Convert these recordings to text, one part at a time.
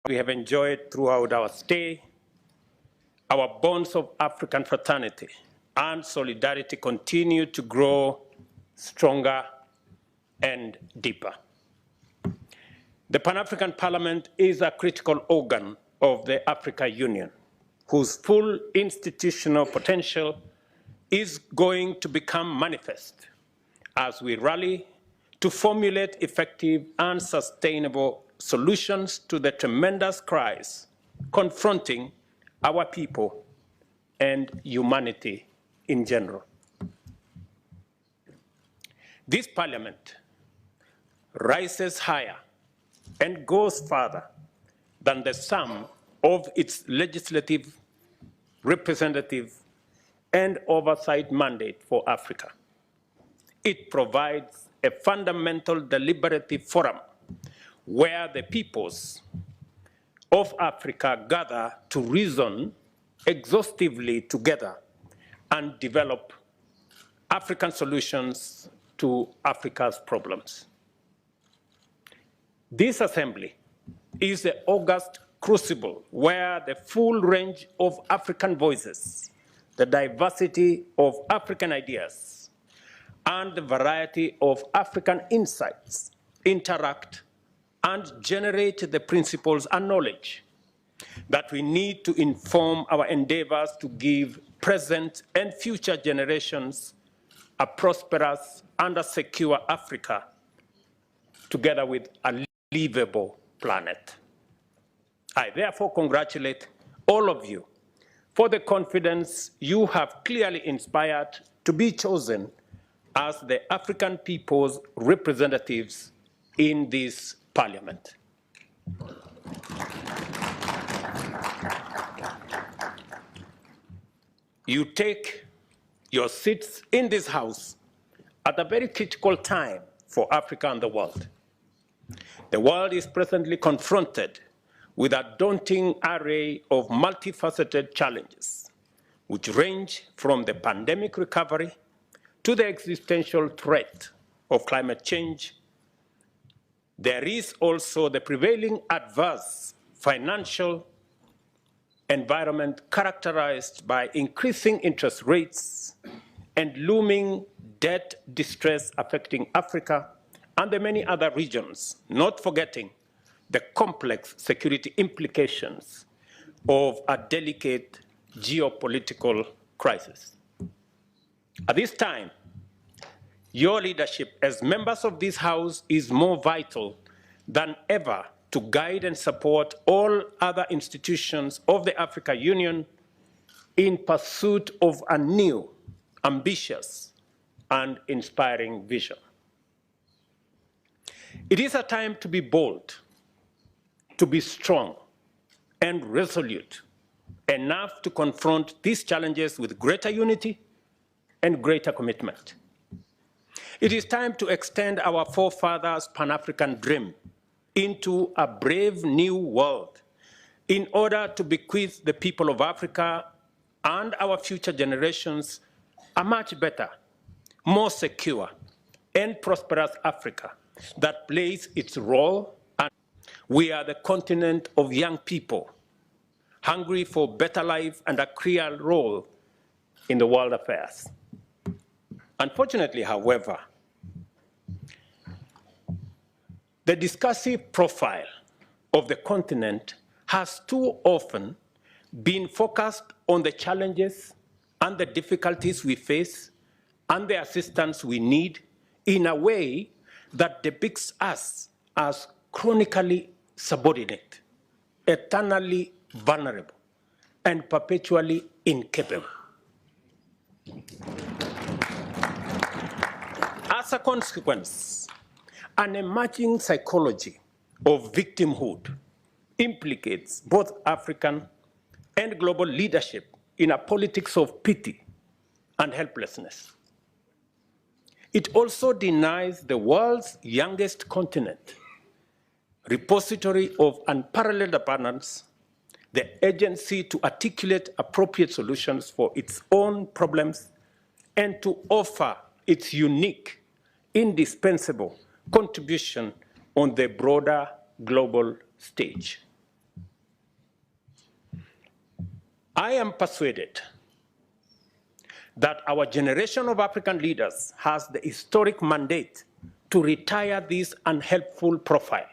we have enjoyed throughout our stay, our bonds of African fraternity and solidarity continue to grow stronger and deeper. The Pan-African Parliament is a critical organ of the African Union, whose full institutional potential is going to become manifest as we rally to formulate effective and sustainable solutions to the tremendous cries confronting our people and humanity in general. This Parliament rises higher and goes further than the sum of its legislative, representative, and oversight mandate for Africa. It provides a fundamental deliberative forum where the peoples of Africa gather to reason exhaustively together and develop African solutions to Africa's problems. This assembly is the august crucible where the full range of African voices, the diversity of African ideas, and the variety of African insights interact and generate the principles and knowledge that we need to inform our endeavors to give present and future generations a prosperous and a secure Africa, together with a livable planet. I therefore congratulate all of you for the confidence you have clearly inspired to be chosen as the African people's representatives in this Parliament. You take your seats in this House at a very critical time for Africa and the world. The world is presently confronted with a daunting array of multifaceted challenges, which range from the pandemic recovery to the existential threat of climate change. There is also the prevailing adverse financial environment characterized by increasing interest rates and looming debt distress affecting Africa and the many other regions, not forgetting the complex security implications of a delicate geopolitical crisis. At this time, your leadership as members of this House is more vital than ever to guide and support all other institutions of the African Union in pursuit of a new, ambitious, and inspiring vision. It is a time to be bold, to be strong and resolute enough to confront these challenges with greater unity and greater commitment. It is time to extend our forefathers' Pan-African dream into a brave new world in order to bequeath the people of Africa and our future generations a much better, more secure, and prosperous Africa that plays its role. And we are the continent of young people, hungry for better life and a clear role in the world affairs. Unfortunately, however, the discursive profile of the continent has too often been focused on the challenges and the difficulties we face and the assistance we need in a way that depicts us as chronically subordinate, eternally vulnerable, and perpetually incapable. As a consequence, an emerging psychology of victimhood implicates both African and global leadership in a politics of pity and helplessness. It also denies the world's youngest continent, repository of unparalleled abundance, the agency to articulate appropriate solutions for its own problems and to offer its unique, indispensable contribution on the broader global stage. I am persuaded that our generation of African leaders has the historic mandate to retire this unhelpful profile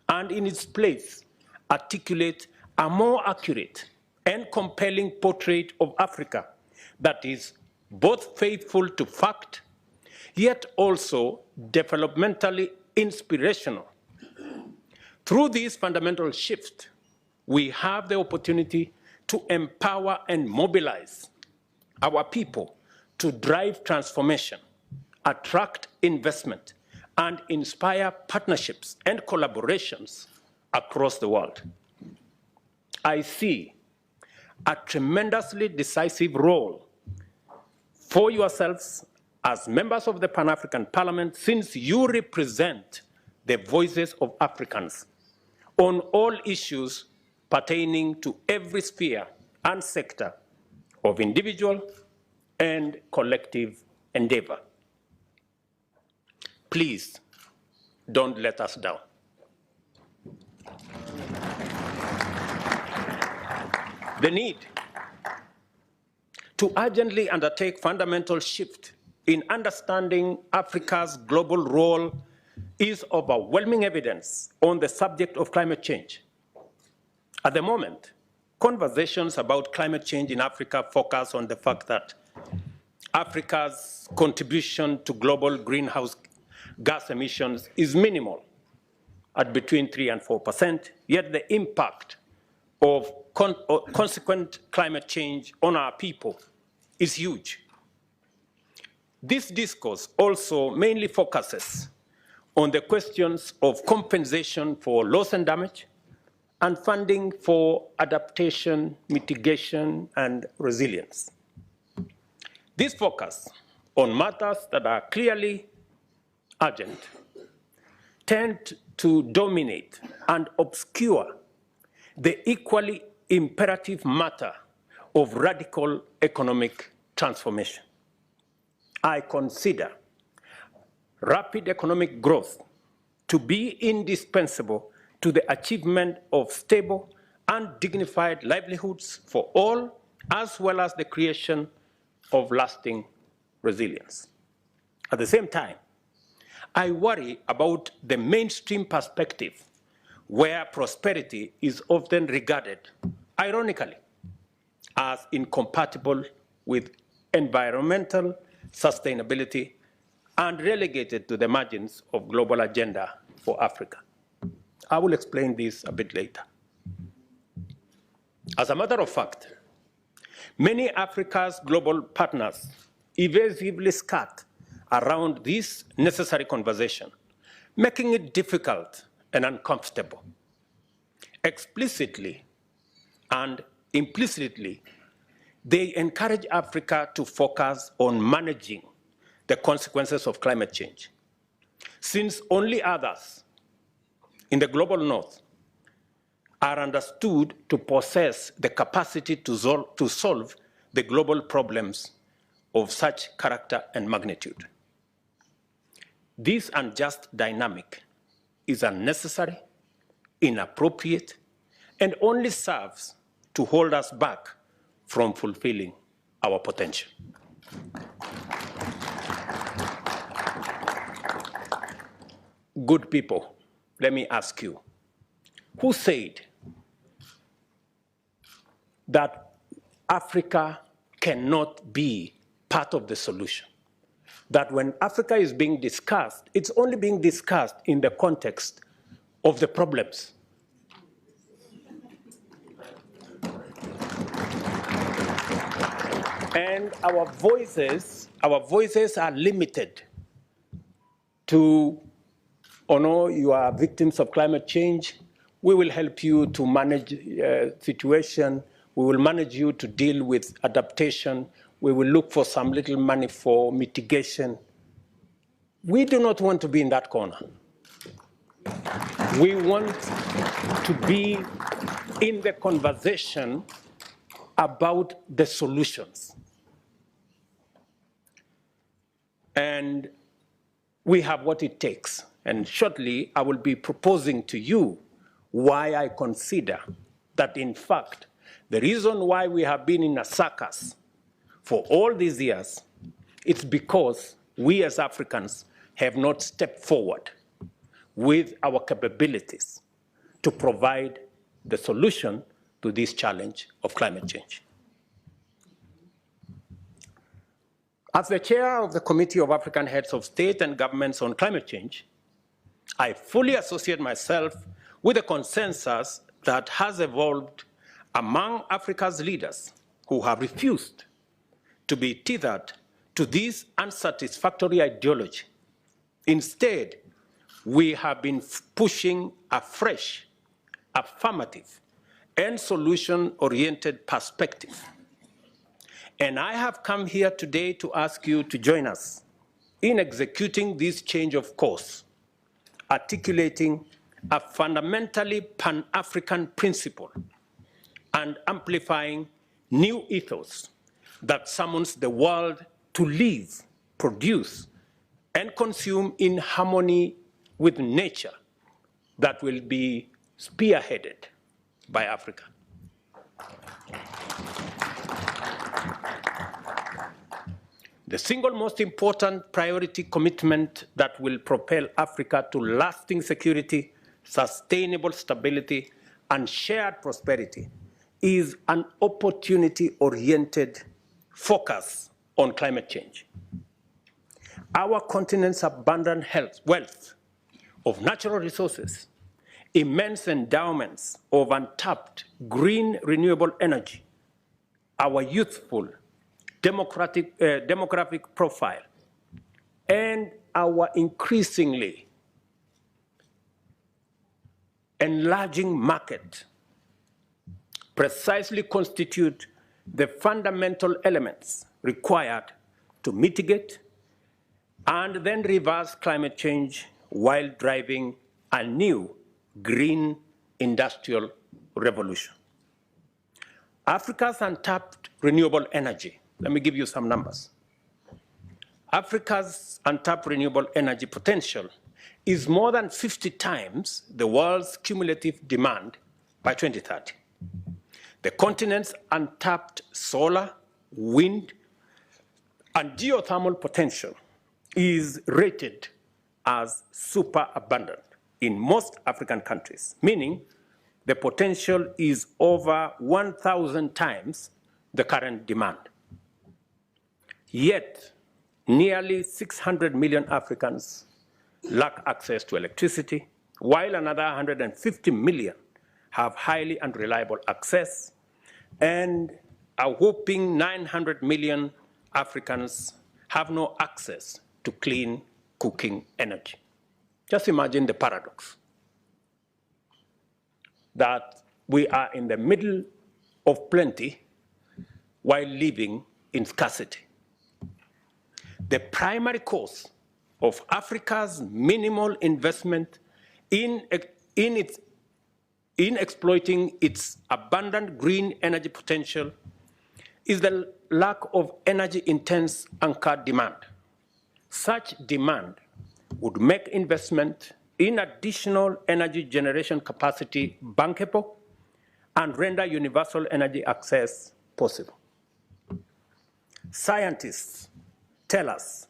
and in its place articulate a more accurate and compelling portrait of Africa that is both faithful to fact, yet also developmentally inspirational. Through this fundamental shift, we have the opportunity to empower and mobilize our people to drive transformation, attract investment, and inspire partnerships and collaborations across the world. I see a tremendously decisive role for yourselves as members of the Pan-African Parliament, since you represent the voices of Africans on all issues pertaining to every sphere and sector of individual and collective endeavor. Please don't let us down. The need to urgently undertake fundamental shift in understanding Africa's global role is overwhelming evidence on the subject of climate change. At the moment, conversations about climate change in Africa focus on the fact that Africa's contribution to global greenhouse gas emissions is minimal, at between 3% and 4%, yet the impact of consequent climate change on our people is huge. This discourse also mainly focuses on the questions of compensation for loss and damage and funding for adaptation, mitigation, and resilience. This focus on matters that are clearly urgent tend to dominate and obscure the equally imperative matter of radical economic transformation. I consider rapid economic growth to be indispensable to the achievement of stable and dignified livelihoods for all, as well as the creation of lasting resilience. At the same time, I worry about the mainstream perspective where prosperity is often regarded, ironically, as incompatible with environmental sustainability and relegated to the margins of global agenda for Africa. I will explain this a bit later. As a matter of fact, many Africa's global partners evasively skirt around this necessary conversation, making it difficult and uncomfortable. Explicitly and implicitly, they encourage Africa to focus on managing the consequences of climate change, since only others in the global north are understood to possess the capacity to solve the global problems of such character and magnitude. This unjust dynamic is unnecessary, inappropriate, and only serves to hold us back from fulfilling our potential. Good people, let me ask you, who said that Africa cannot be part of the solution? That when Africa is being discussed, it's only being discussed in the context of the problems. And our voices are limited to, oh no, you are victims of climate change. We will help you to manage the situation. We will manage you to deal with adaptation. We will look for some little money for mitigation. We do not want to be in that corner. We want to be in the conversation about the solutions. And we have what it takes. And shortly, I will be proposing to you why I consider that, in fact, The reason why we have been in a circus for all these years, it's because we as Africans have not stepped forward with our capabilities to provide the solution to this challenge of climate change. As the chair of the Committee of African Heads of State and Governments on Climate Change, I fully associate myself with the consensus that has evolved among Africa's leaders who have refused to be tethered to this unsatisfactory ideology. Instead, we have been pushing a fresh, affirmative, and solution-oriented perspective. And I have come here today to ask you to join us in executing this change of course, articulating a fundamentally Pan-African principle and amplifying new ethos that summons the world to live, produce, and consume in harmony with nature that will be spearheaded by Africa. The single most important priority commitment that will propel Africa to lasting security, sustainable stability, and shared prosperity is an opportunity-oriented focus on climate change. Our continent's abundant wealth of natural resources, immense endowments of untapped green renewable energy, our youthful demographic profile, and our increasingly enlarging market precisely constitute the fundamental elements required to mitigate and then reverse climate change while driving a new green industrial revolution. Africa's untapped renewable energy, let me give you some numbers. Africa's untapped renewable energy potential is more than 50 times the world's cumulative demand by 2030. The continent's untapped solar, wind, and geothermal potential is rated as super abundant in most African countries, meaning the potential is over 1,000 times the current demand. Yet, nearly 600 million Africans lack access to electricity, while another 150 million have highly unreliable access, and a whopping 900 million Africans have no access to clean cooking energy. Just imagine the paradox that we are in the middle of plenty while living in scarcity. The primary cause of Africa's minimal investment in exploiting its abundant green energy potential is the lack of energy-intense anchor demand. Such demand would make investment in additional energy generation capacity bankable and render universal energy access possible. Scientists tell us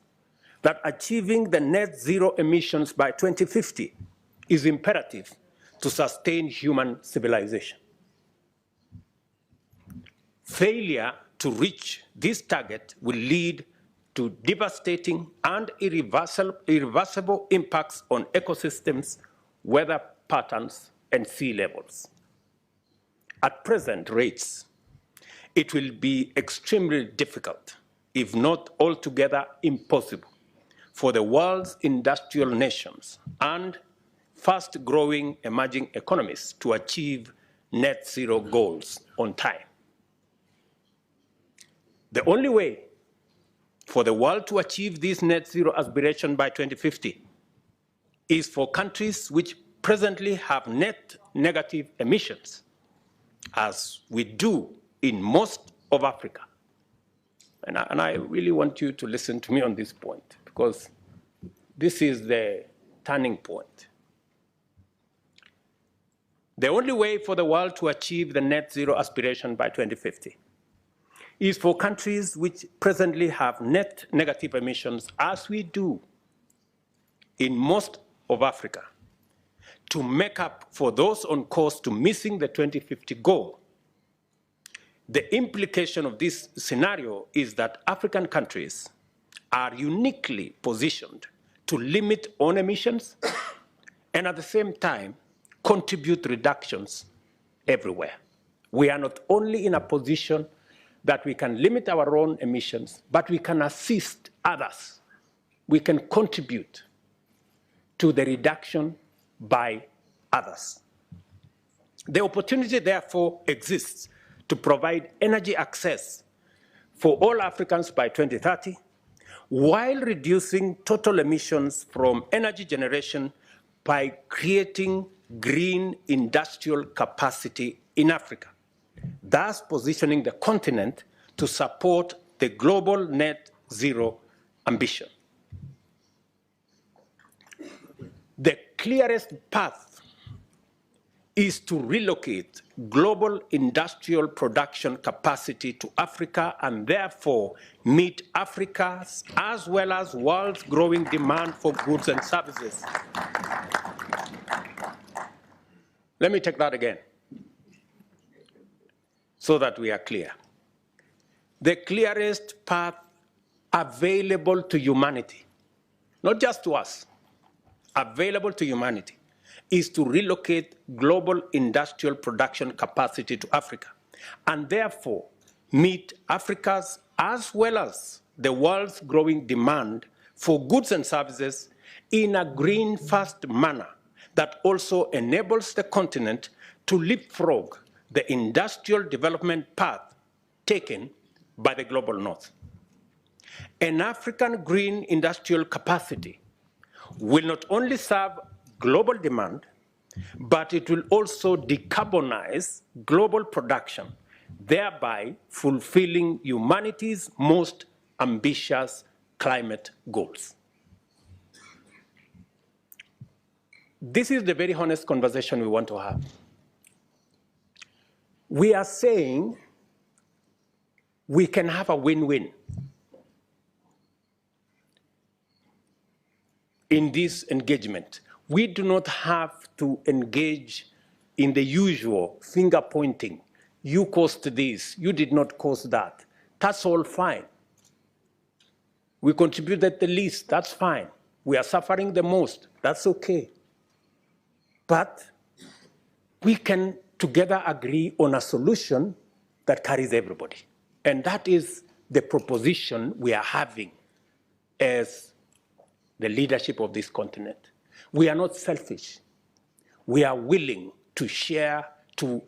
that achieving the net zero emissions by 2050 is imperative to sustain human civilization. Failure to reach this target will lead to devastating and irreversible impacts on ecosystems, weather patterns, and sea levels. At present rates, it will be extremely difficult, if not altogether impossible, for the world's industrial nations and fast-growing emerging economies to achieve net zero goals on time. The only way for the world to achieve this net zero aspiration by 2050 is for countries which presently have net negative emissions, as we do in most of Africa. And I really want you to listen to me on this point, because this is the turning point. The only way for the world to achieve the net zero aspiration by 2050 is for countries which presently have net negative emissions, as we do in most of Africa, to make up for those on course to missing the 2050 goal. The implication of this scenario is that African countries are uniquely positioned to limit own emissions and at the same time contribute reductions everywhere. We are not only in a position that we can limit our own emissions, but we can assist others. We can contribute to the reduction by others. The opportunity, therefore, exists to provide energy access for all Africans by 2030, while reducing total emissions from energy generation by creating green industrial capacity in Africa, thus positioning the continent to support the global net zero ambition. The clearest path is to relocate global industrial production capacity to Africa and therefore meet Africa's as well as world's growing demand for goods and services. Let me take that again so that we are clear. The clearest path available to humanity, not just to us, available to humanity, is to relocate global industrial production capacity to Africa and therefore meet Africa's as well as the world's growing demand for goods and services in a green-first manner that also enables the continent to leapfrog the industrial development path taken by the global north. An African green industrial capacity will not only serve global demand, but it will also decarbonize global production, thereby fulfilling humanity's most ambitious climate goals. This is the very honest conversation we want to have. We are saying we can have a win-win in this engagement. We do not have to engage in the usual finger pointing. You caused this, you did not cause that. That's all fine. We contributed the least, that's fine. We are suffering the most, that's okay. But we can together agree on a solution that carries everybody. And that is the proposition we are having as the leadership of this continent. We are not selfish. We are willing to share, to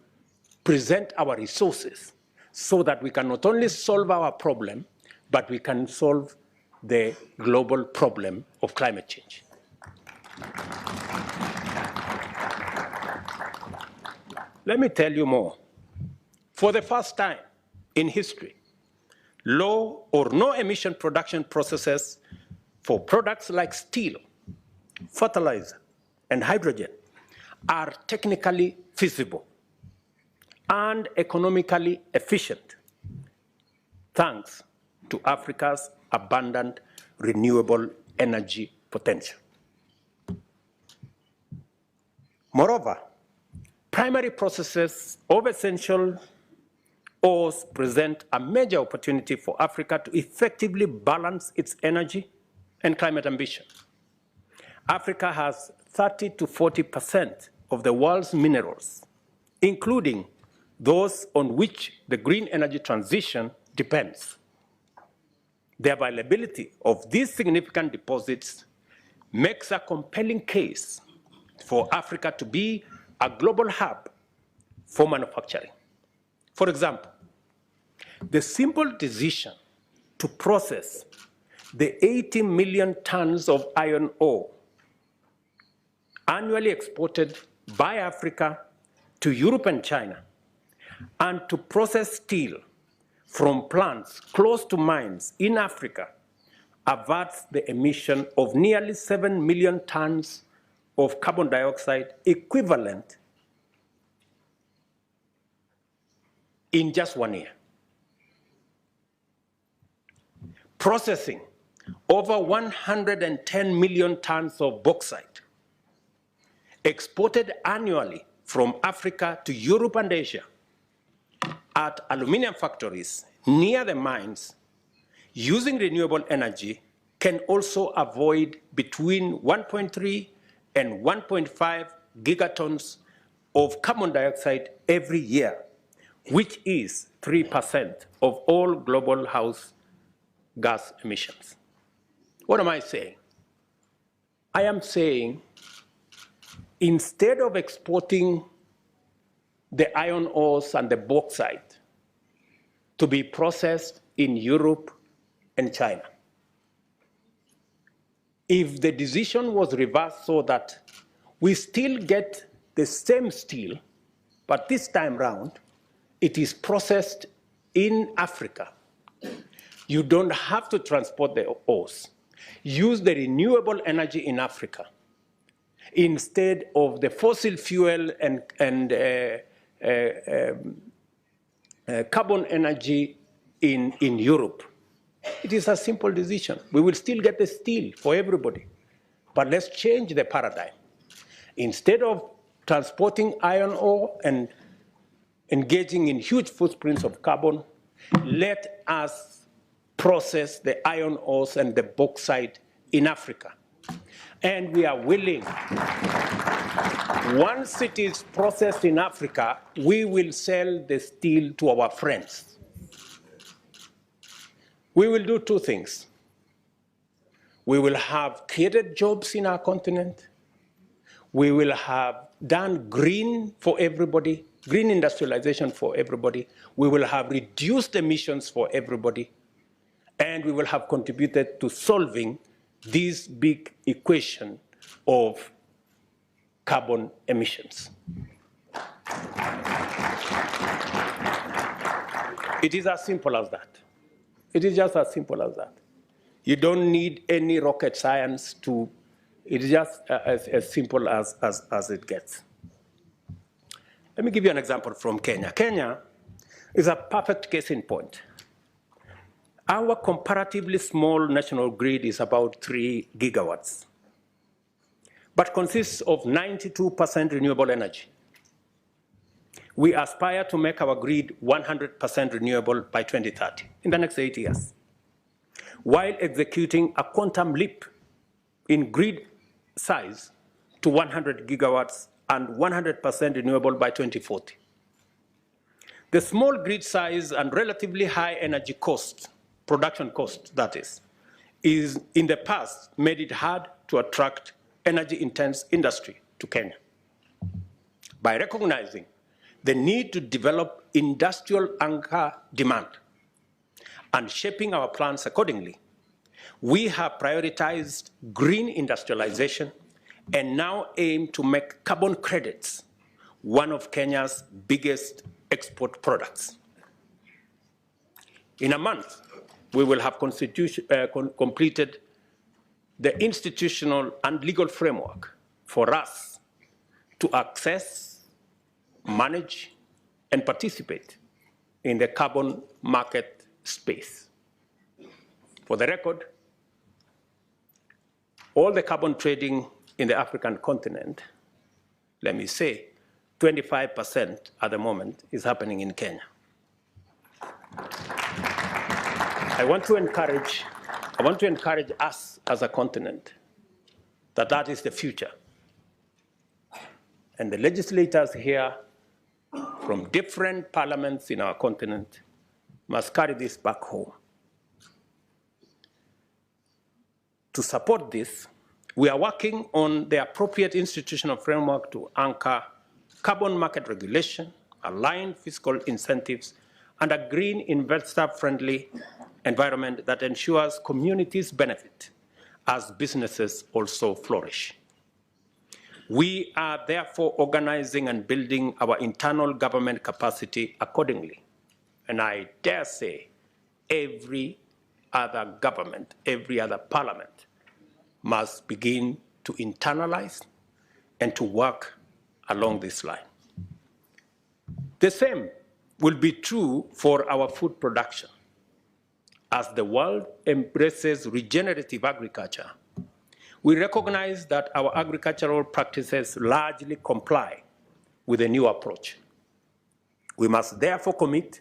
present our resources so that we can not only solve our problem, but we can solve the global problem of climate change. Let me tell you more. For the first time in history, low or no emission production processes for products like steel, fertilizer, and hydrogen are technically feasible and economically efficient, thanks to Africa's abundant renewable energy potential. Moreover, primary processes of essential ores present a major opportunity for Africa to effectively balance its energy and climate ambition. Africa has 30 to 40% of the world's minerals, including those on which the green energy transition depends. The availability of these significant deposits makes a compelling case for Africa to be a global hub for manufacturing. For example, the simple decision to process the 80 million tons of iron ore annually exported by Africa to Europe and China, and to process steel from plants close to mines in Africa averts the emission of nearly 7 million tons of carbon dioxide, equivalent in just 1 year. Processing over 110 million tons of bauxite exported annually from Africa to Europe and Asia at aluminum factories near the mines using renewable energy can also avoid between 1.3 and 1.5 gigatons of carbon dioxide every year, which is 3% of all global house gas emissions. What am I saying? I am saying instead of exporting the iron ores and the bauxite to be processed in Europe and China, if the decision was reversed so that we still get the same steel, but this time round, it is processed in Africa. You don't have to transport the ores. Use the renewable energy in Africa instead of the fossil fuel and carbon energy in Europe. It is a simple decision. We will still get the steel for everybody, but let's change the paradigm. Instead of transporting iron ore and engaging in huge footprints of carbon, let us process the iron ores and the bauxite in Africa. And we are willing, once it is processed in Africa, we will sell the steel to our friends. We will do two things. We will have created jobs in our continent. We will have done green for everybody, green industrialization for everybody. We will have reduced emissions for everybody. And we will have contributed to solving this big equation of carbon emissions. It is as simple as that. It is just as simple as that. You don't need any rocket science to, it is just as simple as it gets. Let me give you an example from Kenya. Kenya is a perfect case in point. Our comparatively small national grid is about 3 gigawatts, but consists of 92% renewable energy. We aspire to make our grid 100% renewable by 2030, in the next 8 years, while executing a quantum leap in grid size to 100 gigawatts and 100% renewable by 2040. The small grid size and relatively high energy cost, production cost that is in the past made it hard to attract energy-intense industry to Kenya. By recognizing the need to develop industrial anchor demand and shaping our plans accordingly, we have prioritized green industrialization and now aim to make carbon credits one of Kenya's biggest export products. In a month, we will have completed the institutional and legal framework for us to access, manage, and participate in the carbon market space. For the record, all the carbon trading in the African continent, let me say, 25% at the moment is happening in Kenya. I want to encourage us as a continent that is the future. And the legislators here from different parliaments in our continent must carry this back home. To support this, we are working on the appropriate institutional framework to anchor carbon market regulation, align fiscal incentives, and a green investor-friendly environment that ensures communities benefit as businesses also flourish. We are therefore organizing and building our internal government capacity accordingly. And I dare say every other government, every other parliament must begin to internalize and to work along this line. The same will be true for our food production. As the world embraces regenerative agriculture, we recognize that our agricultural practices largely comply with a new approach. We must therefore commit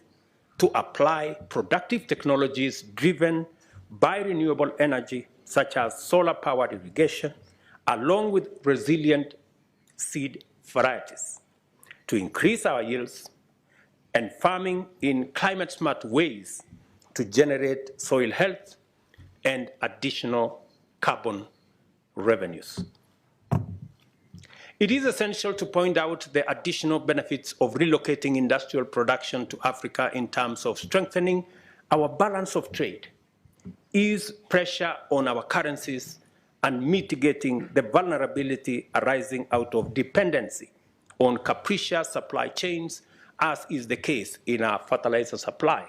to apply productive technologies driven by renewable energy, such as solar-powered irrigation, along with resilient seed varieties, to increase our yields, and farming in climate-smart ways to generate soil health and additional carbon revenues. It is essential to point out the additional benefits of relocating industrial production to Africa in terms of strengthening our balance of trade, ease pressure on our currencies, and mitigating the vulnerability arising out of dependency on capricious supply chains, as is the case in our fertilizer supply.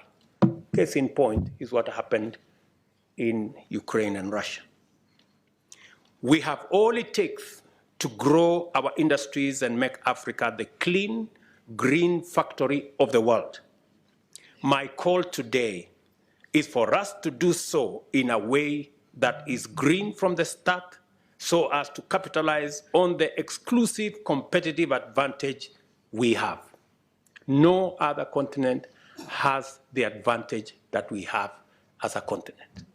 Case in point is what happened in Ukraine and Russia. We have all it takes to grow our industries and make Africa the clean, green factory of the world. My call today is for us to do so in a way that is green from the start, so as to capitalize on the exclusive competitive advantage we have. No other continent has the advantage that we have as a continent.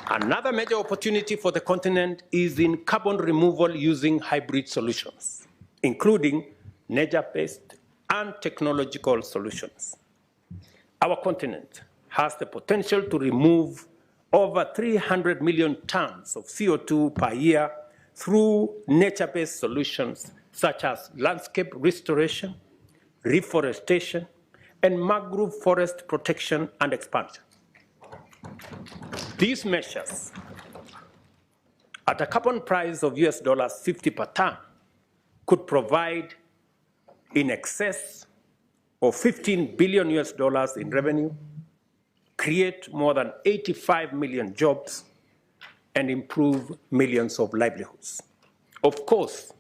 Another major opportunity for the continent is in carbon removal using hybrid solutions, including nature-based and technological solutions. Our continent has the potential to remove over 300 million tons of CO2 per year through nature-based solutions such as landscape restoration, reforestation, and mangrove forest protection and expansion. These measures, at a carbon price of $50 per ton, could provide in excess of $15 billion in revenue, create more than 85 million jobs, and improve millions of livelihoods. Of course,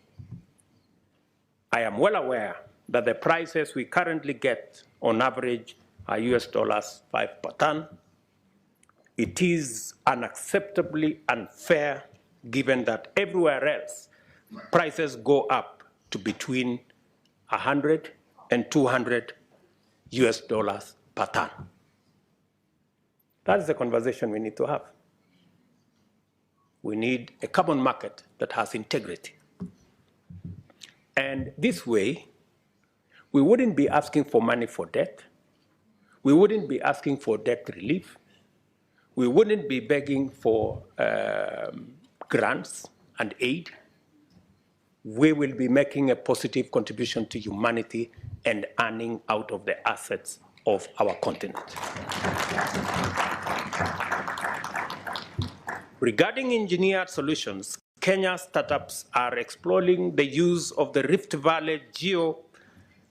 I am well aware that the prices we currently get on average are $5 per ton. It is unacceptably unfair given that everywhere else prices go up to between 100 and 200 $200 per ton. That's the conversation we need to have. We need a carbon market that has integrity. And this way, we wouldn't be asking for money for debt. We wouldn't be asking for debt relief. We wouldn't be begging for grants and aid. We will be making a positive contribution to humanity and earning out of the assets of our continent. Regarding engineered solutions, Kenya startups are exploring the use of the Rift Valley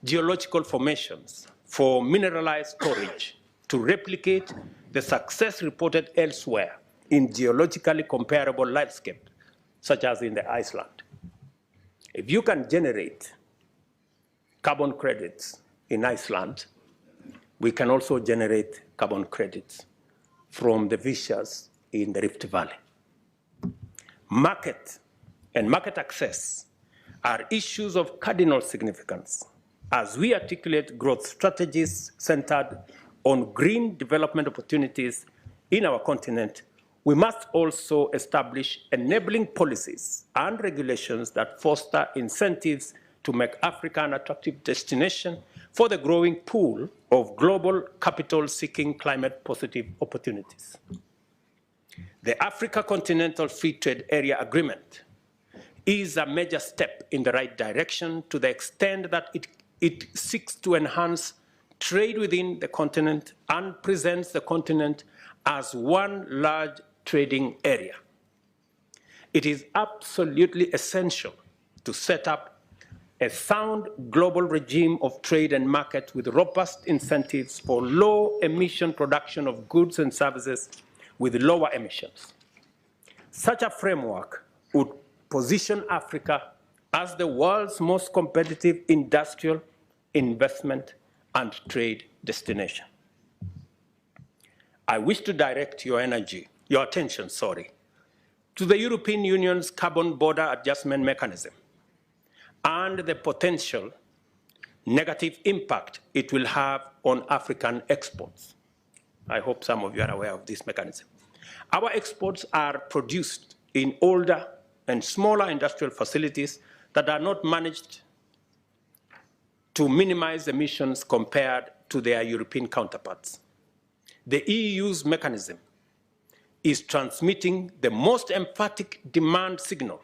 geological formations for mineralized storage to replicate the success reported elsewhere in geologically comparable landscapes, such as in the Iceland. If you can generate carbon credits in Iceland, we can also generate carbon credits from the fissures in the Rift Valley. Market and market access are issues of cardinal significance as we articulate growth strategies centered on green development opportunities in our continent. We must also establish enabling policies and regulations that foster incentives to make Africa an attractive destination for the growing pool of global capital-seeking climate-positive opportunities. The Africa Continental Free Trade Area Agreement is a major step in the right direction to the extent that it seeks to enhance trade within the continent and presents the continent as one large trading area. It is absolutely essential to set up a sound global regime of trade and market with robust incentives for low-emission production of goods and services with lower emissions. Such a framework would position Africa as the world's most competitive industrial, investment, and trade destination. I wish to direct your attention, to the European Union's carbon border adjustment mechanism and the potential negative impact it will have on African exports. I hope some of you are aware of this mechanism. Our exports are produced in older and smaller industrial facilities that are not managed to minimize emissions compared to their European counterparts. The EU's mechanism is transmitting the most emphatic demand signal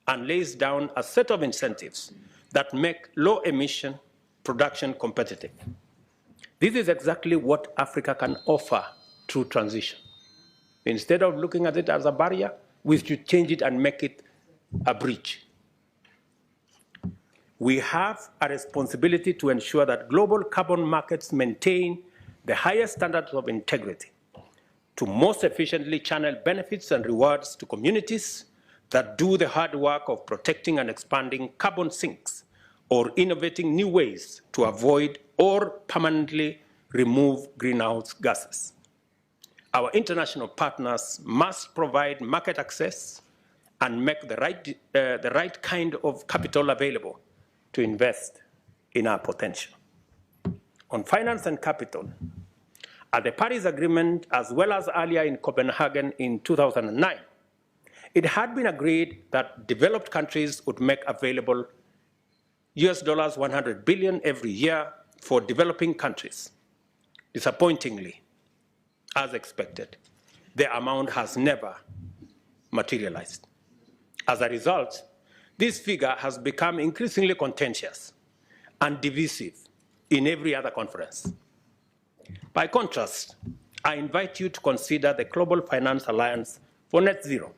and lays down a set of incentives that make low-emission production competitive. This is exactly what Africa can offer through transition. Instead of looking at it as a barrier, we should change it and make it a bridge. We have a responsibility to ensure that global carbon markets maintain the highest standards of integrity to most efficiently channel benefits and rewards to communities that do the hard work of protecting and expanding carbon sinks or innovating new ways to avoid or permanently remove greenhouse gases. Our international partners must provide market access and make the right kind of capital available to invest in our potential. On finance and capital, at the Paris Agreement, as well as earlier in Copenhagen in 2009, it had been agreed that developed countries would make available US $100 billion every year for developing countries. Disappointingly, as expected, the amount has never materialized. As a result, this figure has become increasingly contentious and divisive in every other conference. By contrast, I invite you to consider the Global Finance Alliance for Net Zero,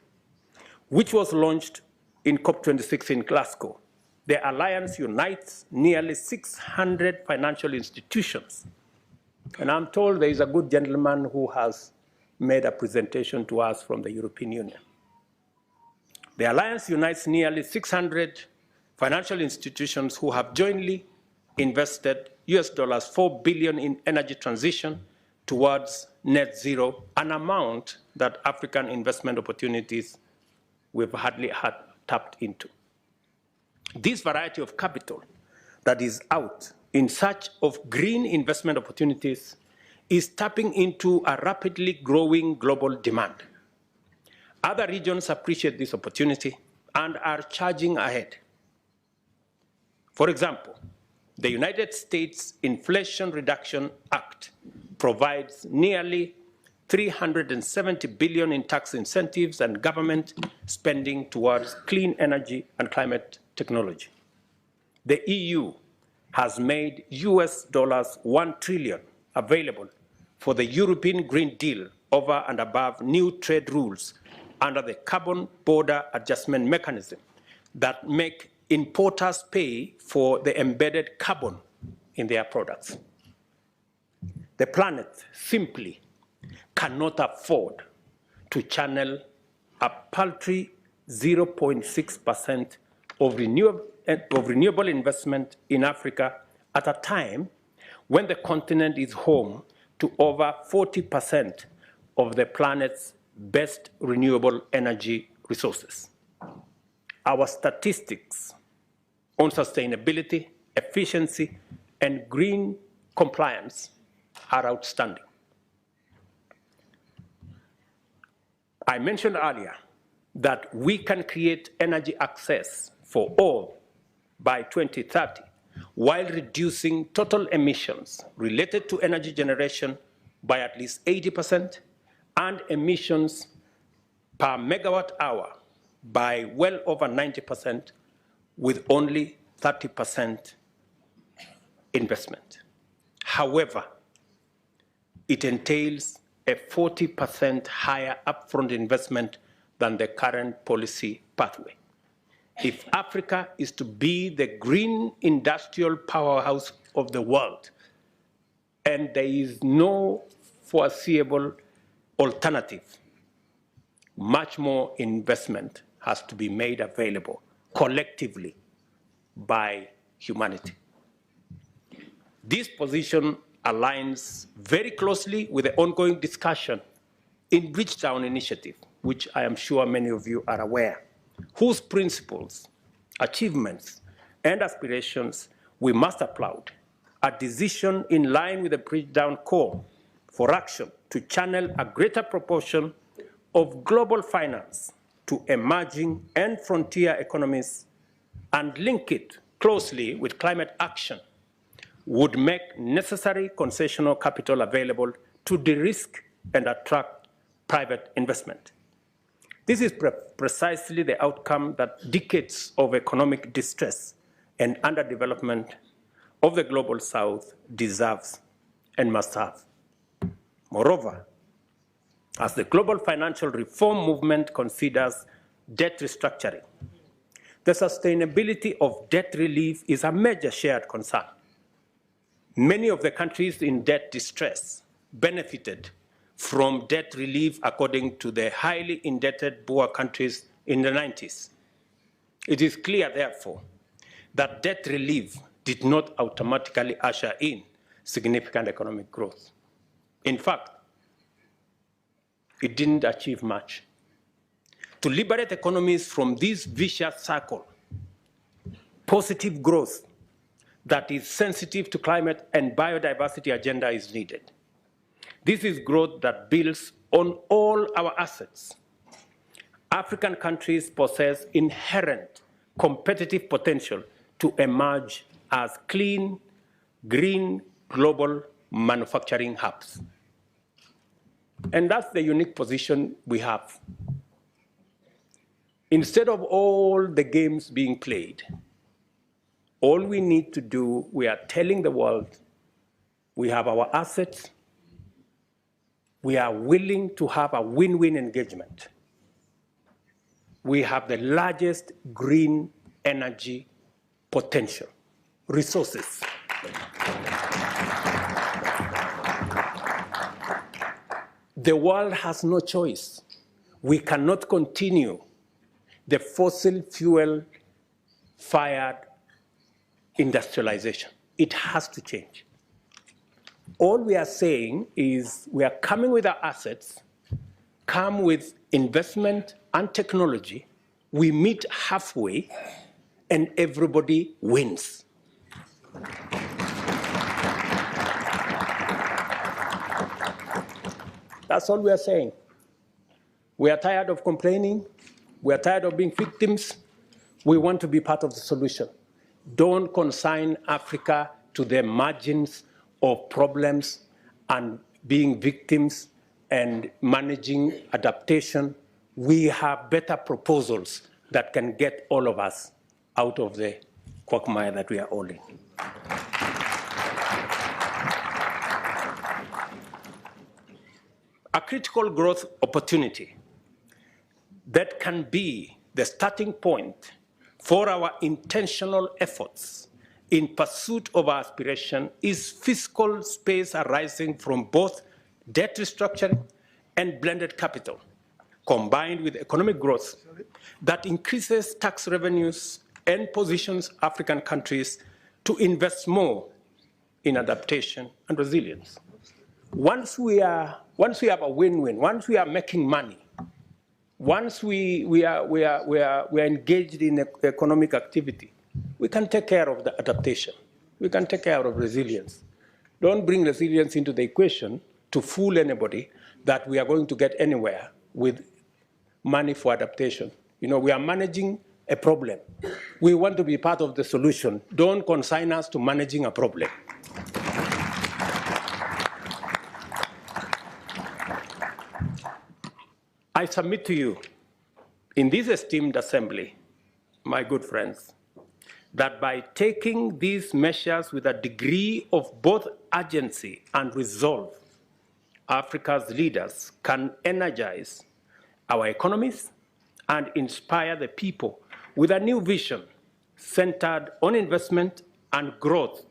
which was launched in COP26 in Glasgow. The alliance unites nearly 600 financial institutions. And I'm told there is a good gentleman who has made a presentation to us from the European Union. The alliance unites nearly 600 financial institutions who have jointly invested US $4 billion in energy transition towards net zero, an amount that African investment opportunities we've hardly had tapped into. This variety of capital that is out in search of green investment opportunities is tapping into a rapidly growing global demand. Other regions appreciate this opportunity and are charging ahead. For example, the United States Inflation Reduction Act provides nearly $370 billion in tax incentives and government spending towards clean energy and climate technology. The EU has made US $1 trillion available for the European Green Deal over and above new trade rules under the Carbon Border Adjustment Mechanism that make importers pay for the embedded carbon in their products. The planet simply cannot afford to channel a paltry 0.6% of renewable investment in Africa at a time when the continent is home to over 40% of the planet's best renewable energy resources. Our statistics on sustainability, efficiency, and green compliance are outstanding. I mentioned earlier that we can create energy access for all by 2030 while reducing total emissions related to energy generation by at least 80% and emissions per megawatt hour by well over 90% with only 30% investment. However, it entails a 40% higher upfront investment than the current policy pathway. If Africa is to be the green industrial powerhouse of the world, and there is no foreseeable alternative, much more investment has to be made available collectively by humanity. This position aligns very closely with the ongoing discussion in Bridgetown Initiative, which I am sure many of you are aware, whose principles, achievements, and aspirations we must applaud. A decision in line with the Bridgetown call for action to channel a greater proportion of global finance to emerging and frontier economies and link it closely with climate action would make necessary concessional capital available to de-risk and attract private investment. This is precisely the outcome that decades of economic distress and underdevelopment of the Global South deserves and must have. Moreover, as the global financial reform movement considers debt restructuring, the sustainability of debt relief is a major shared concern. Many of the countries in debt distress benefited from debt relief according to the highly indebted poor countries in the 90s. It is clear, therefore, that debt relief did not automatically usher in significant economic growth. In fact, it didn't achieve much. To liberate economies from this vicious cycle, positive growth that is sensitive to climate and biodiversity agenda is needed. This is growth that builds on all our assets. African countries possess inherent competitive potential to emerge as clean, green, global manufacturing hubs. And that's the unique position we have. Instead of all the games being played, all we need to do, we are telling the world, we have our assets, we are willing to have a win-win engagement. We have the largest green energy potential, resources. The world has no choice. We cannot continue the fossil fuel-fired industrialization. It has to change. All we are saying is we are coming with our assets, come with investment and technology, we meet halfway, and everybody wins. That's all we are saying. We are tired of complaining. We are tired of being victims. We want to be part of the solution. Don't consign Africa to the margins of problems and being victims and managing adaptation. We have better proposals that can get all of us out of the quagmire that we are all in. A critical growth opportunity that can be the starting point for our intentional efforts in pursuit of our aspiration is fiscal space arising from both debt restructuring and blended capital, combined with economic growth that increases tax revenues and positions African countries to invest more in adaptation and resilience. Once we have a win-win, once we are making money, once we are engaged in economic activity, we can take care of the adaptation. We can take care of resilience. Don't bring resilience into the equation to fool anybody that we are going to get anywhere with money for adaptation. You know, we are managing a problem. We want to be part of the solution. Don't consign us to managing a problem. I submit to you, in this esteemed assembly, my good friends, that by taking these measures with a degree of both urgency and resolve, Africa's leaders can energize our economies and inspire the people with a new vision centered on investment and growth,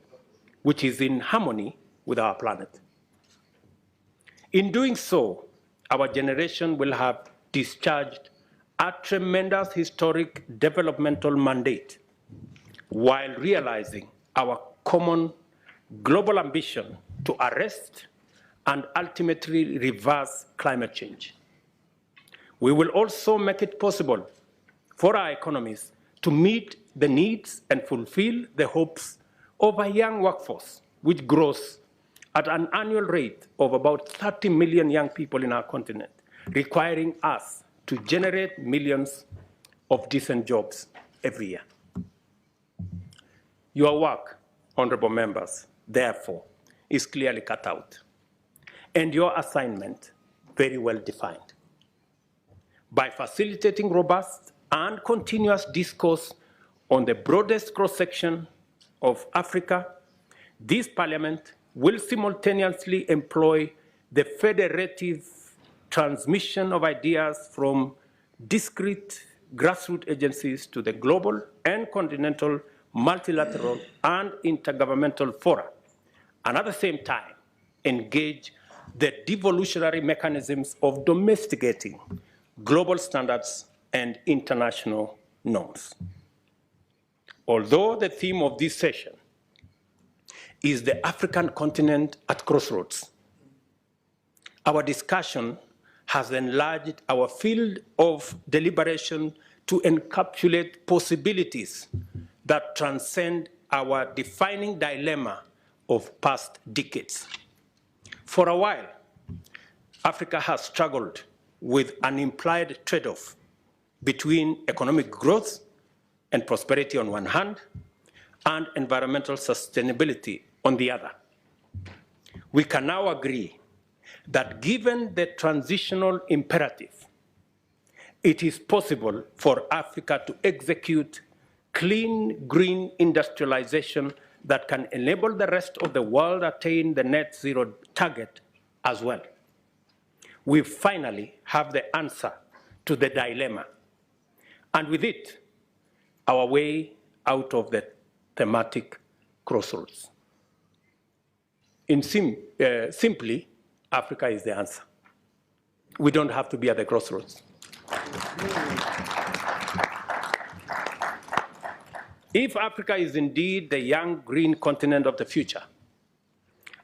which is in harmony with our planet. In doing so, our generation will have discharged a tremendous historic developmental mandate while realizing our common global ambition to arrest and ultimately reverse climate change. We will also make it possible for our economies to meet the needs and fulfill the hopes of a young workforce, which grows at an annual rate of about 30 million young people in our continent, requiring us to generate millions of decent jobs every year. Your work, honorable members, therefore, is clearly cut out, and your assignment very well defined. By facilitating robust and continuous discourse on the broadest cross-section of Africa, this Parliament will simultaneously employ the federative transmission of ideas from discrete grassroots agencies to the global and continental, multilateral, and intergovernmental fora, and at the same time, engage the devolutionary mechanisms of domesticating global standards and international norms. Although the theme of this session is the African continent at crossroads, our discussion has enlarged our field of deliberation to encapsulate possibilities that transcend our defining dilemma of past decades. For a while, Africa has struggled with an implied trade-off between economic growth and prosperity on one hand, and environmental sustainability on the other. We can now agree that given the transitional imperative, it is possible for Africa to execute clean, green industrialization that can enable the rest of the world attain the net zero target as well. We finally have the answer to the dilemma, and with it, our way out of the thematic crossroads. Simply, Africa is the answer. We don't have to be at the crossroads. If Africa is indeed the young green continent of the future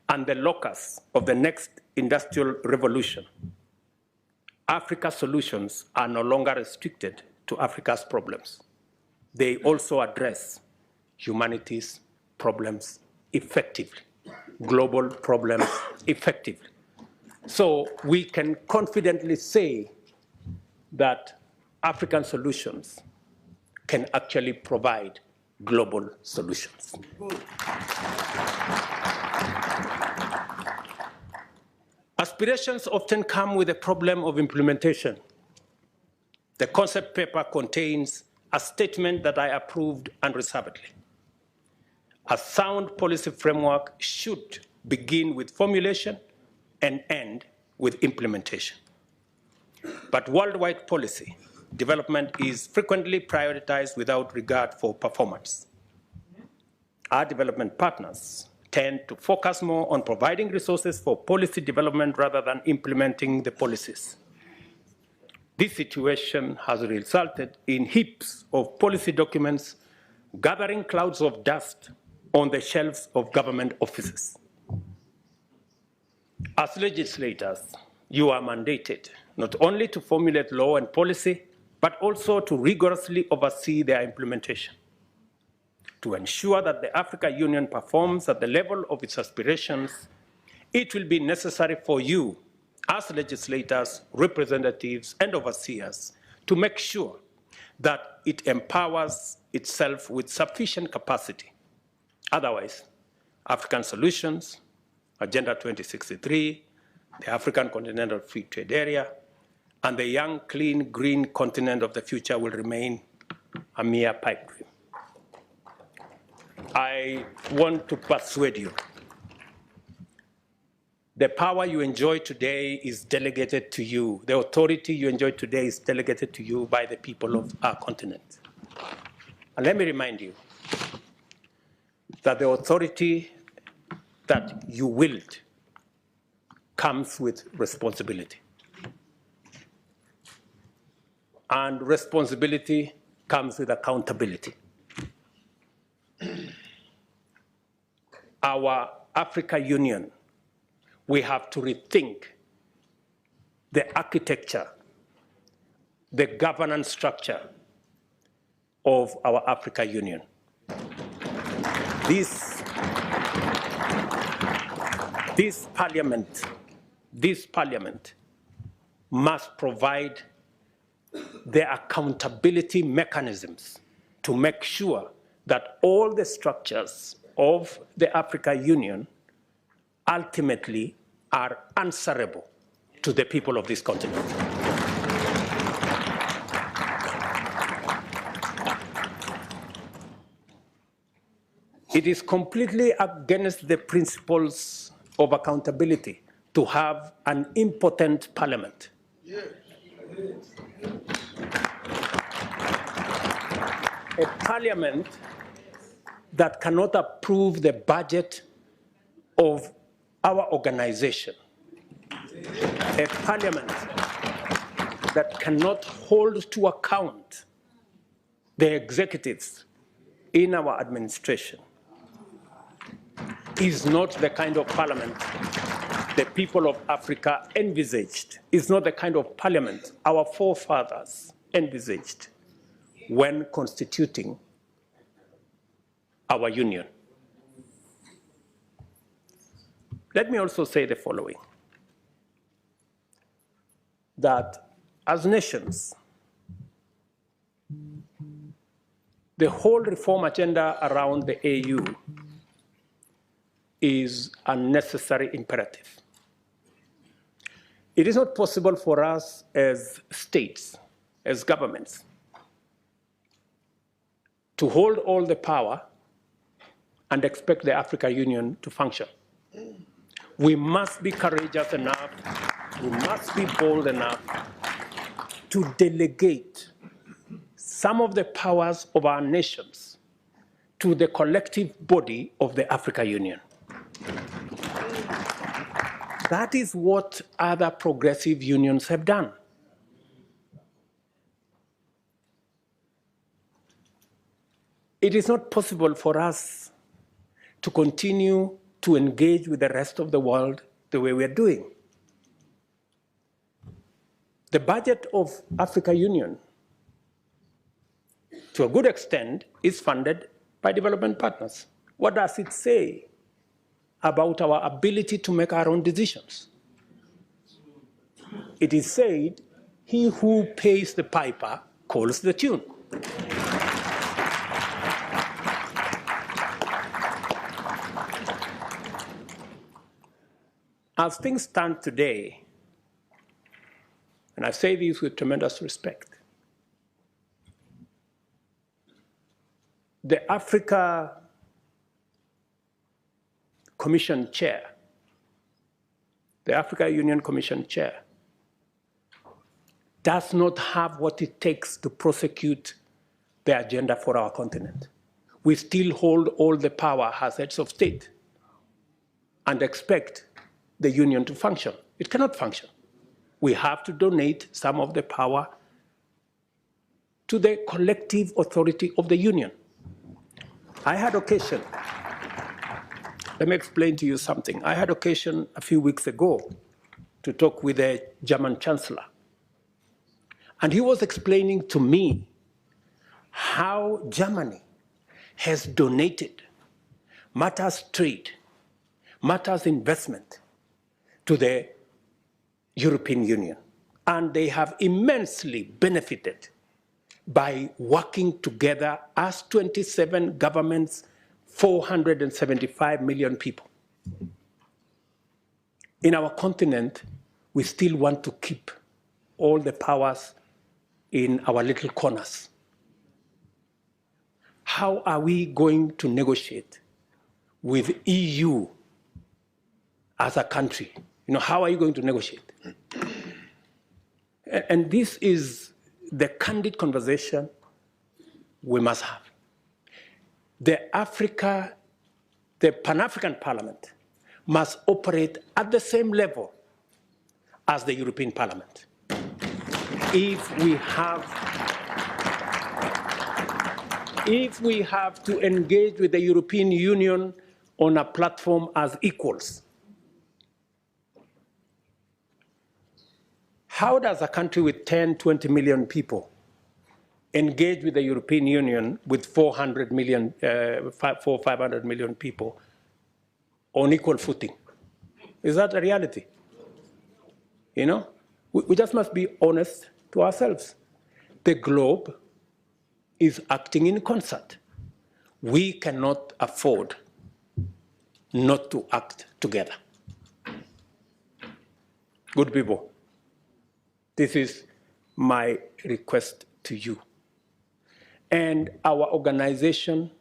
and the locus of the next industrial revolution, Africa's solutions are no longer restricted to Africa's problems. They also address humanity's problems effectively, global problems effectively. So we can confidently say that African solutions can actually provide global solutions. Aspirations often come with a problem of implementation. The concept paper contains a statement that I approved unreservedly. A sound policy framework should begin with formulation and end with implementation. But worldwide policy development is frequently prioritized without regard for performance. Our development partners tend to focus more on providing resources for policy development rather than implementing the policies. This situation has resulted in heaps of policy documents gathering clouds of dust on the shelves of government offices. As legislators, you are mandated not only to formulate law and policy, but also to rigorously oversee their implementation. To ensure that the African Union performs at the level of its aspirations, it will be necessary for you, as legislators, representatives, and overseers, to make sure that it empowers itself with sufficient capacity. Otherwise, African solutions, Agenda 2063, the African Continental Free Trade Area, and the young, clean, green continent of the future will remain a mere pipe dream. I want to persuade you. The power you enjoy today is delegated to you. The authority you enjoy today is delegated to you by the people of our continent. And let me remind you that the authority that you wield comes with responsibility. and responsibility comes with accountability. Our Africa Union, we have to rethink the architecture, the governance structure of our Africa Union. This parliament must provide the accountability mechanisms to make sure that all the structures of the Africa Union ultimately are answerable to the people of this continent. It is completely against the principles of accountability to have an impotent parliament. Yes. A parliament that cannot approve the budget of our organization. A parliament that cannot hold to account the executives in our administration is not the kind of parliament the people of Africa envisaged. Is not the kind of parliament our forefathers envisaged when constituting our union. Let me also say the following, that as nations, the whole reform agenda around the AU is a necessary imperative. It is not possible for us as states, as governments, to hold all the power and expect the African Union to function. We must be courageous enough, we must be bold enough to delegate some of the powers of our nations to the collective body of the African Union. That is what other progressive unions have done. It is not possible for us to continue to engage with the rest of the world the way we are doing. The budget of Africa Union, to a good extent, is funded by development partners. What does it say about our ability to make our own decisions? It is said, he who pays the piper calls the tune. As things stand today, and I say this with tremendous respect, the Africa Commission Chair, the Africa Union Commission Chair, does not have what it takes to prosecute the agenda for our continent. We still hold all the power as heads of state and expect the union to function. It cannot function. We have to donate some of the power to the collective authority of the union. I had occasion, let me explain to you something. I had occasion a few weeks ago to talk with the German Chancellor. And he was explaining to me how Germany has donated matters trade, matters investment to the European Union. And they have immensely benefited by working together as 27 governments, 475 million people. In our continent, we still want to keep all the powers in our little corners. How are we going to negotiate with EU as a country? How are you going to negotiate? And this is the candid conversation we must have. The Pan-African Parliament must operate at the same level as the European Parliament. if we have to engage with the European Union on a platform as equals. How does a country with 10, 20 million people engage with the European Union with 500 million people on equal footing? Is that a reality? You know, we just must be honest to ourselves. The globe is acting in concert. We cannot afford not to act together. Good people, this is my request to you. And our organization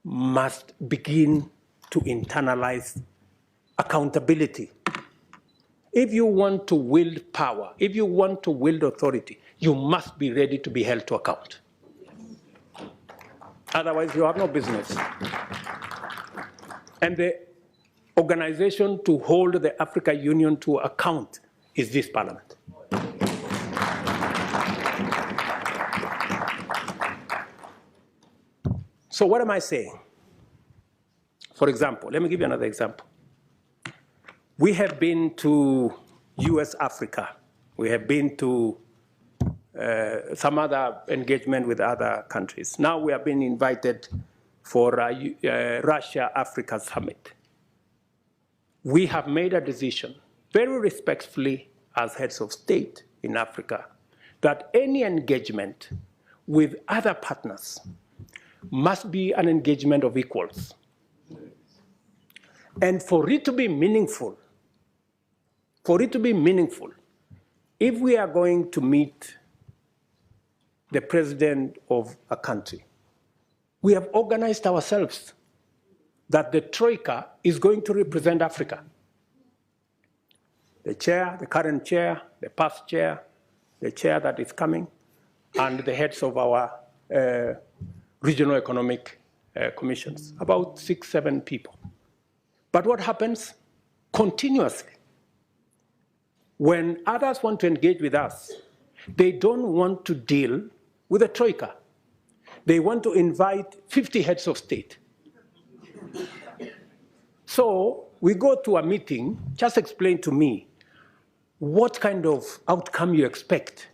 must begin to internalize accountability. If you want to wield power, if you want to wield authority, you must be ready to be held to account. Otherwise, you have no business. And the organization to hold the African Union to account is this parliament. So what am I saying? For example, let me give you another example. We have been to US Africa. We have been to some other engagement with other countries. Now we have been invited for Russia-Africa Summit. We have made a decision, very respectfully as heads of state in Africa, that any engagement with other partners must be an engagement of equals. And for it to be meaningful, if we are going to meet the president of a country, we have organized ourselves that the Troika is going to represent Africa. The chair, the current chair, the past chair, the chair that is coming, and the heads of our regional economic commissions, about 6, 7 people. But what happens continuously? When others want to engage with us, they don't want to deal with the Troika. They want to invite 50 heads of state. So we go to a meeting, just explain to me what kind of outcome you expect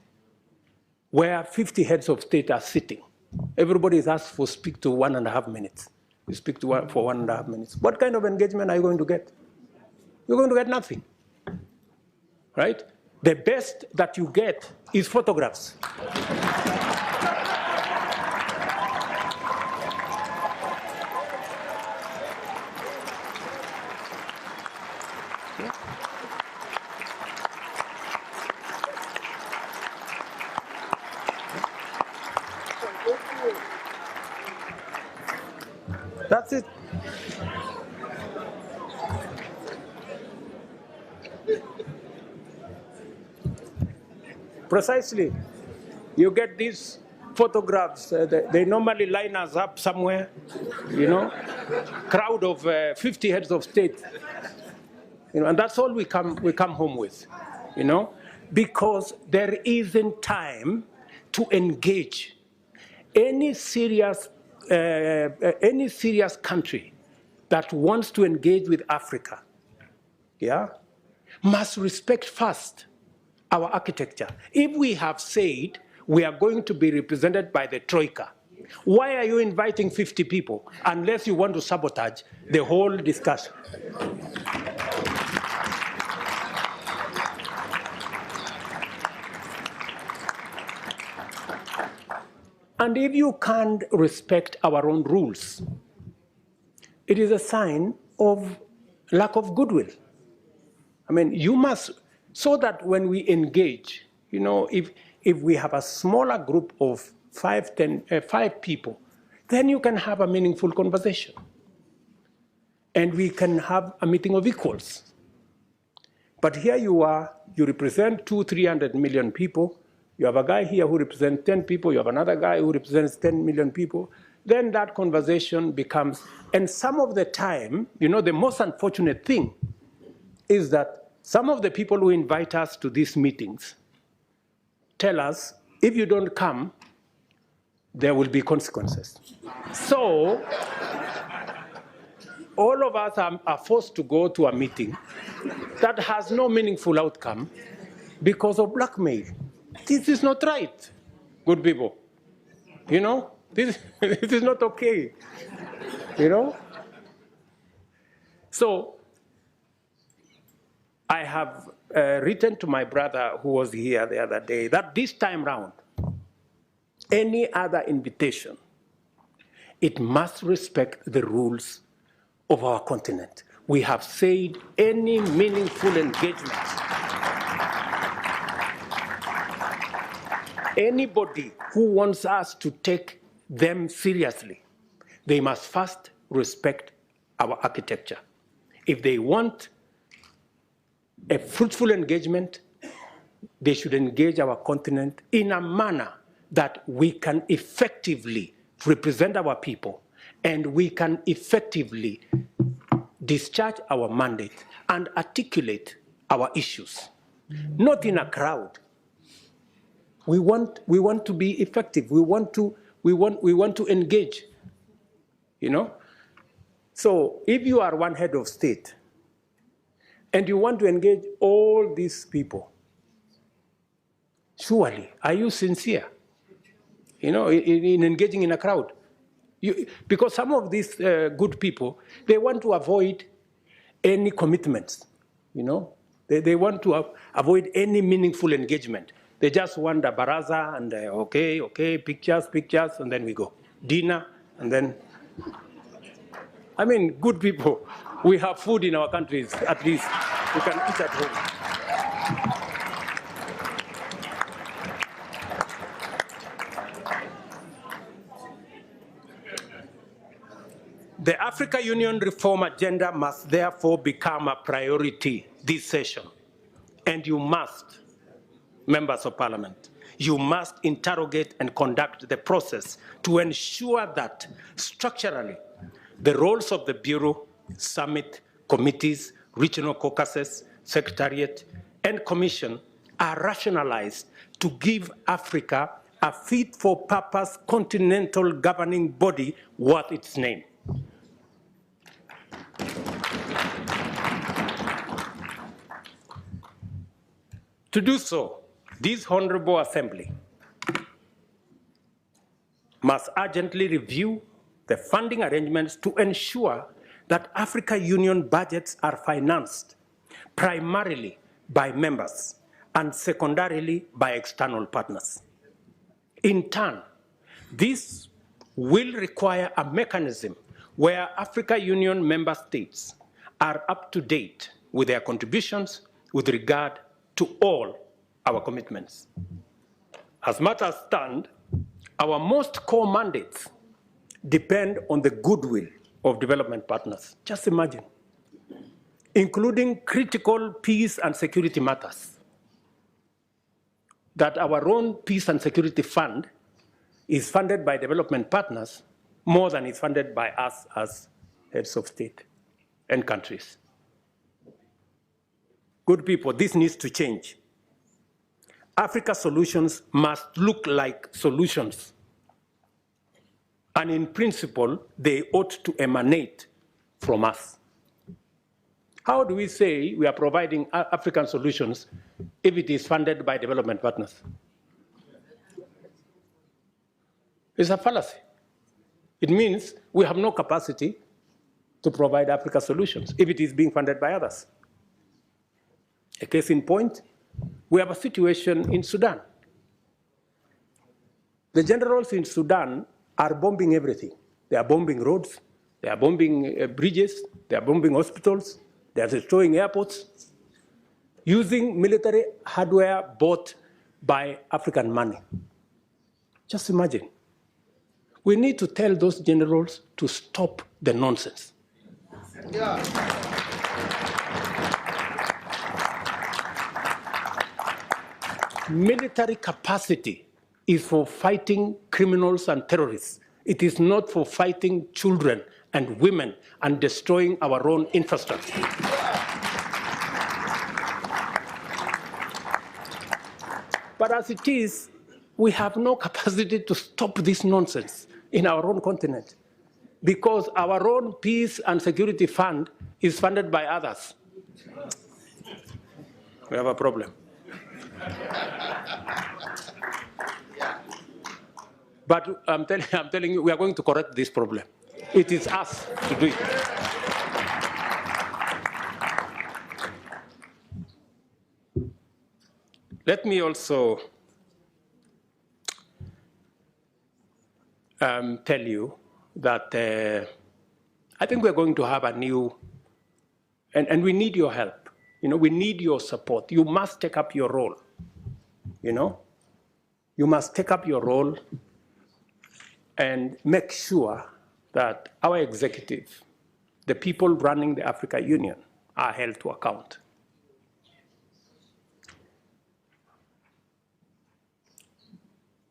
where 50 heads of state are sitting. Everybody is asked to speak to 1.5 minutes. You speak to one for 1.5 minutes. What kind of engagement are you going to get? You're going to get nothing, right? The best that you get is photographs. That's it. Precisely. You get these photographs, they normally line us up somewhere, you know, crowd of 50 heads of state, you know, and that's all we come home with, you know, because there isn't time to engage. Any serious country that wants to engage with Africa, yeah, must respect first our architecture. If we have said we are going to be represented by the Troika, why are you inviting 50 people unless you want to sabotage the whole discussion? And if you can't respect our own rules, it is a sign of lack of goodwill. I mean, you must, so that when we engage, you know, if we have a smaller group of 5 people, then you can have a meaningful conversation. And we can have a meeting of equals. But here you are, you represent 200-300 million people. You have a guy here who represents 10 people. You have another guy who represents 10 million people. Then that conversation becomes, and some of the time, you know, the most unfortunate thing is that some of the people who invite us to these meetings tell us, if you don't come, there will be consequences. So all of us are forced to go to a meeting that has no meaningful outcome because of blackmail. This is not right, good people. You know, this is not okay, you know? So I have written to my brother who was here the other day that this time round, any other invitation, it must respect the rules of our continent. We have said any meaningful engagement, anybody who wants us to take them seriously, they must first respect our architecture. If they want a fruitful engagement, they should engage our continent in a manner that we can effectively represent our people and we can effectively discharge our mandate and articulate our issues, not in a crowd. We want to be effective. We want to engage, you know? So if you are one head of state and you want to engage all these people, surely, are you sincere, you know, in engaging in a crowd? Because some of these good people, they want to avoid any commitments, you know? They want to avoid any meaningful engagement. They just want a baraza and okay, pictures, and then we go. Dinner, and then, I mean, good people, we have food in our countries, at least. We can eat at home. The Africa Union reform agenda must therefore become a priority this session. And you must, members of parliament, you must interrogate and conduct the process to ensure that structurally the roles of the Bureau, Summit, committees, regional caucuses, Secretariat, and Commission are rationalized to give Africa a fit-for-purpose continental governing body worth its name. To do so, this Honorable Assembly must urgently review the funding arrangements to ensure that Africa Union budgets are financed primarily by members and secondarily by external partners. In turn, this will require a mechanism where Africa Union member states are up to date with their contributions with regard to all our commitments. As matters stand, our most core mandates depend on the goodwill of development partners. Just imagine, including critical peace and security matters, that our own peace and security fund is funded by development partners more than is funded by us as heads of state and countries. Good people, this needs to change. Africa's solutions must look like solutions. And in principle, they ought to emanate from us. How do we say we are providing African solutions if it is funded by development partners? It's a fallacy. It means we have no capacity to provide Africa solutions if it is being funded by others. A case in point, we have a situation in Sudan. The generals in Sudan are bombing everything. They are bombing roads, they are bombing bridges, they are bombing hospitals, they are destroying airports, using military hardware bought by African money. Just imagine. We need to tell those generals to stop the nonsense. Yeah. Military capacity is for fighting criminals and terrorists. It is not for fighting children and women and destroying our own infrastructure. But as it is, we have no capacity to stop this nonsense in our own continent because our own peace and security fund is funded by others. We have a problem. But I'm telling you, we are going to correct this problem. It is us to do it. Let me also tell you that I think we're going to have a new, and we need your help. You know, we need your support. You must take up your role. You know, you must take up your role and make sure that our executive, the people running the Africa Union, are held to account.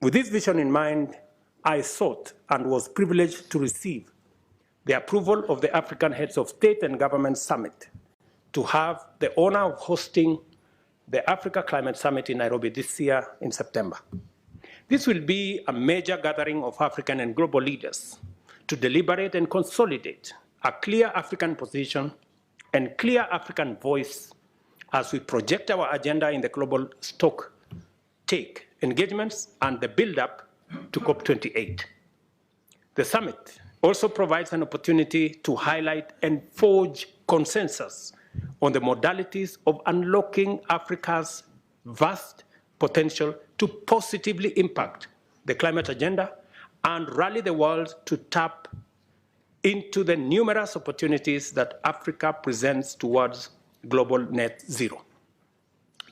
With this vision in mind, I sought and was privileged to receive the approval of the African Heads of State and Government Summit to have the honor of hosting the Africa Climate Summit in Nairobi this year in September. This will be a major gathering of African and global leaders to deliberate and consolidate a clear African position and clear African voice as we project our agenda in the global stock-take engagements and the build-up to COP28. The summit also provides an opportunity to highlight and forge consensus on the modalities of unlocking Africa's vast potential to positively impact the climate agenda and rally the world to tap into the numerous opportunities that Africa presents towards global net zero.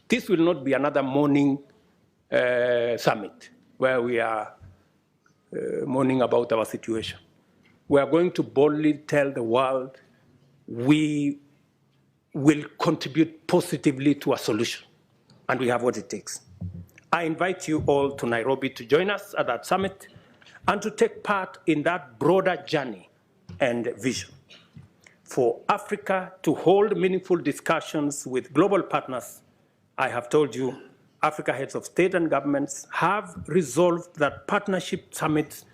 This will not be another morning summit where we are mourning about our situation. We are going to boldly tell the world we will contribute positively to a solution, and we have what it takes. I invite you all to Nairobi to join us at that summit and to take part in that broader journey and vision for Africa to hold meaningful discussions with global partners. I have told you, Africa heads of state and governments have resolved that partnership summits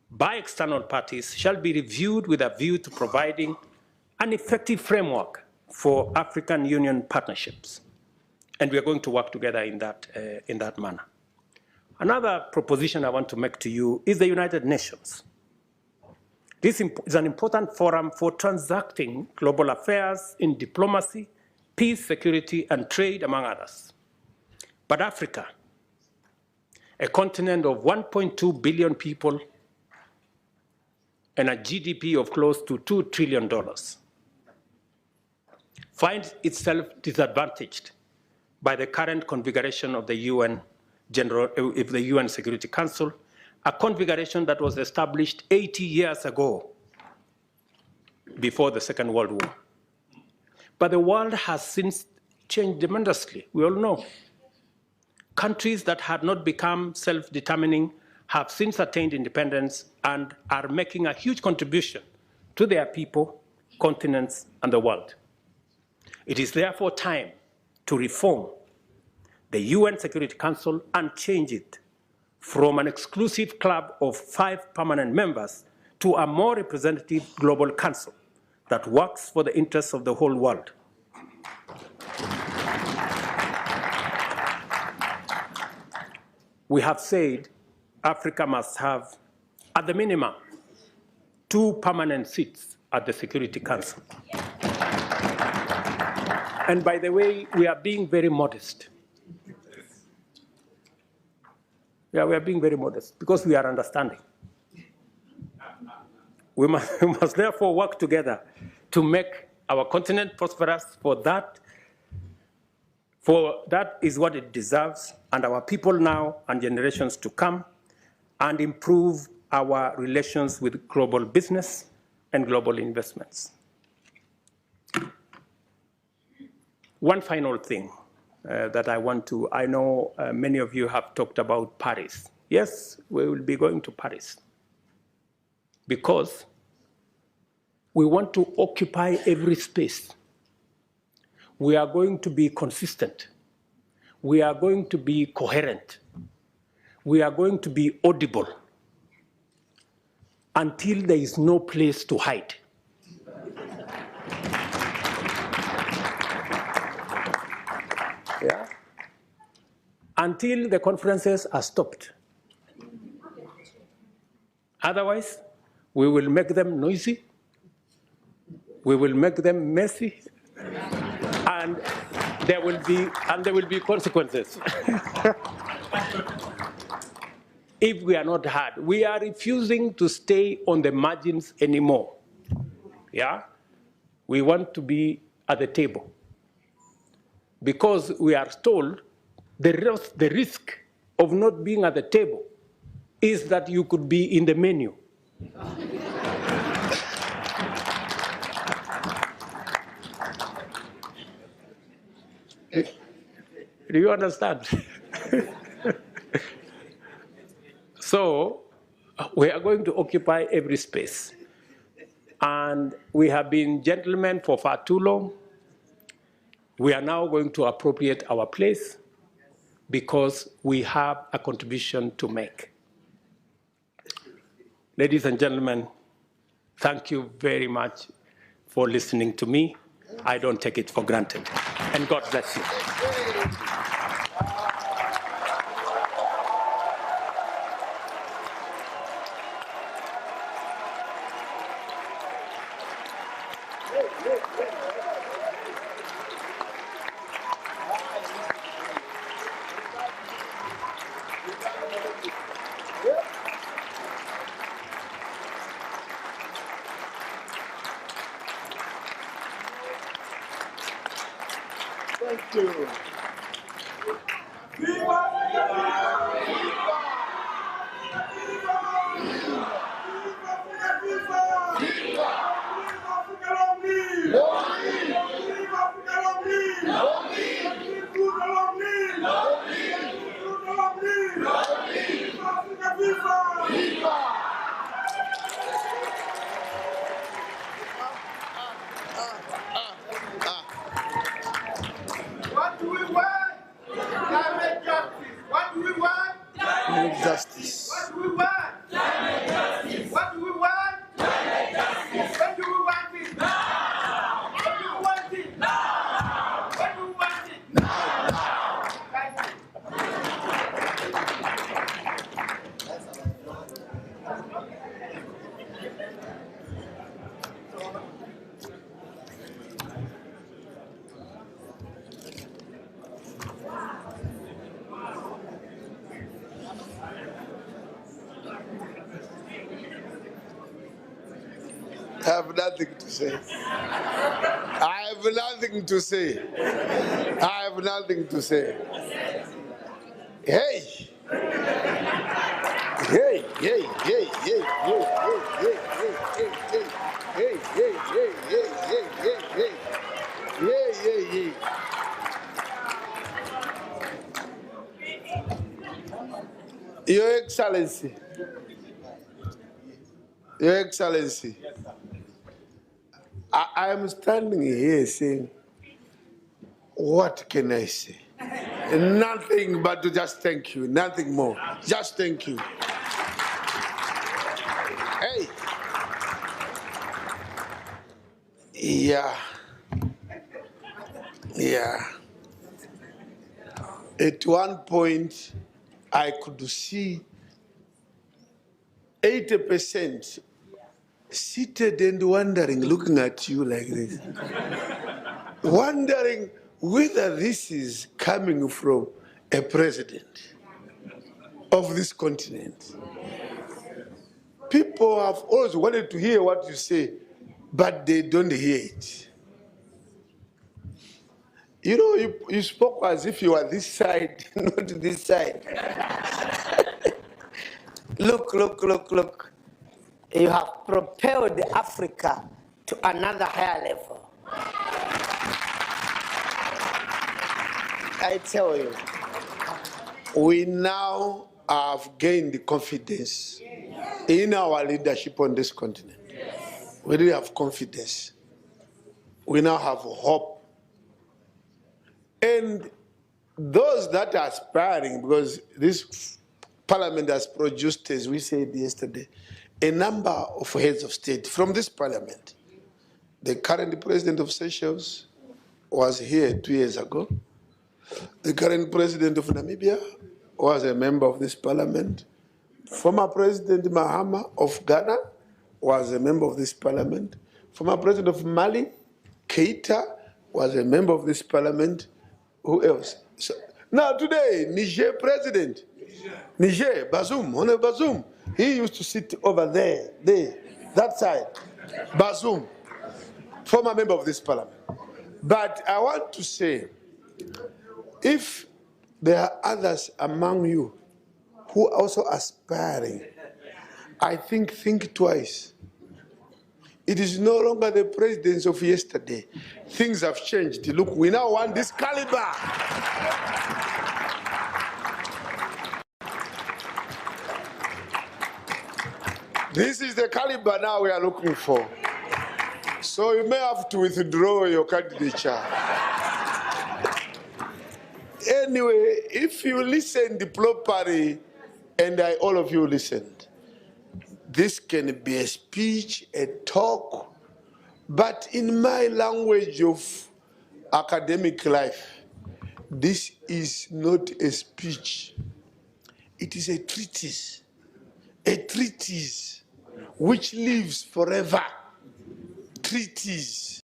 by external parties shall be reviewed with a view to providing an effective framework for African Union partnerships. And we are going to work together in that manner. Another proposition I want to make to you is the United Nations. This is an important forum for transacting global affairs in diplomacy, peace, security, and trade, among others. But Africa, a continent of 1.2 billion people and a GDP of close to $2 trillion, finds itself disadvantaged by the current configuration of the UN Security Council, a configuration that was established 80 years ago, before the Second World War. But the world has since changed tremendously, we all know. Countries that had not become self-determining have since attained independence and are making a huge contribution to their people, continents, and the world. It is therefore time to reform the UN Security Council and change it from an exclusive club of 5 permanent members to a more representative global council that works for the interests of the whole world. We have said Africa must have, at the minimum, 2 permanent seats at the Security Council. And by the way, we are being very modest. Yeah, we are being very modest because we are understanding. We must therefore work together to make our continent prosperous, for that is what it deserves, and our people now and generations to come, and improve our relations with global business and global investments. One final thing that I know many of you have talked about Paris. Yes, we will be going to Paris because we want to occupy every space. We are going to be consistent. we are going to be coherent. We are going to be audible until there is no place to hide. Yeah? Until the conferences are stopped. Otherwise, we will make them noisy, we will make them messy, and there will be consequences. If we are not heard, we are refusing to stay on the margins anymore. Yeah? We want to be at the table. Because we are told the risk of not being at the table is that you could be in the menu. Do you understand? So we are going to occupy every space. And we have been gentlemen for far too long. We are now going to appropriate our place because we have a contribution to make. Ladies and gentlemen, thank you very much for listening to me. I don't take it for granted. And God bless you. Thank you. What do we want? Climate justice. What do we want? Climate justice. What do we want? Climate justice. What do we want? Climate justice. When do we want it? Now. When do we want it? Now. When do we want it? Now. Thank you. I have nothing to say. I have nothing to say. I have nothing to say. Hey! Hey, hey, hey, hey, hey, hey, hey, hey, hey, hey, hey, hey, hey, hey, hey, hey, hey, hey. Your Excellency. Your Excellency. I am standing here saying, what can I say? Nothing but to just thank you, nothing more. Just thank you. Hey. Yeah. Yeah. At one point, I could see 80% seated and wondering, looking at you like this, wondering whether this is coming from a president of this continent. People have always wanted to hear what you say, but they don't hear it. You know, you spoke as if you were this side, not this side. Look, look, look, look. You have propelled Africa to another higher level. I tell you. We now have gained confidence in our leadership on this continent. We really have confidence. We now have hope. And those that are aspiring, because this parliament has produced, as we said yesterday, a number of heads of state from this parliament. The current president of Seychelles was here 2 years ago. The current president of Namibia was a member of this parliament. Former President Mahama of Ghana was a member of this parliament. Former President of Mali, Keita, was a member of this parliament. Who else? So, now today, Niger president, Niger, Bazoum, Honorable Bazoum, he used to sit over there, that side. Bazoum, former member of this parliament. But I want to say, if there are others among you who are also aspiring, I think twice. It is no longer the presidents of yesterday. Things have changed. Look, we now want this caliber. This is the caliber now we are looking for. So you may have to withdraw your candidature. Anyway, if you listened properly, and all of you listened, this can be a speech, a talk, but in my language of academic life, this is not a speech. It is a treatise which lives forever. Treatise.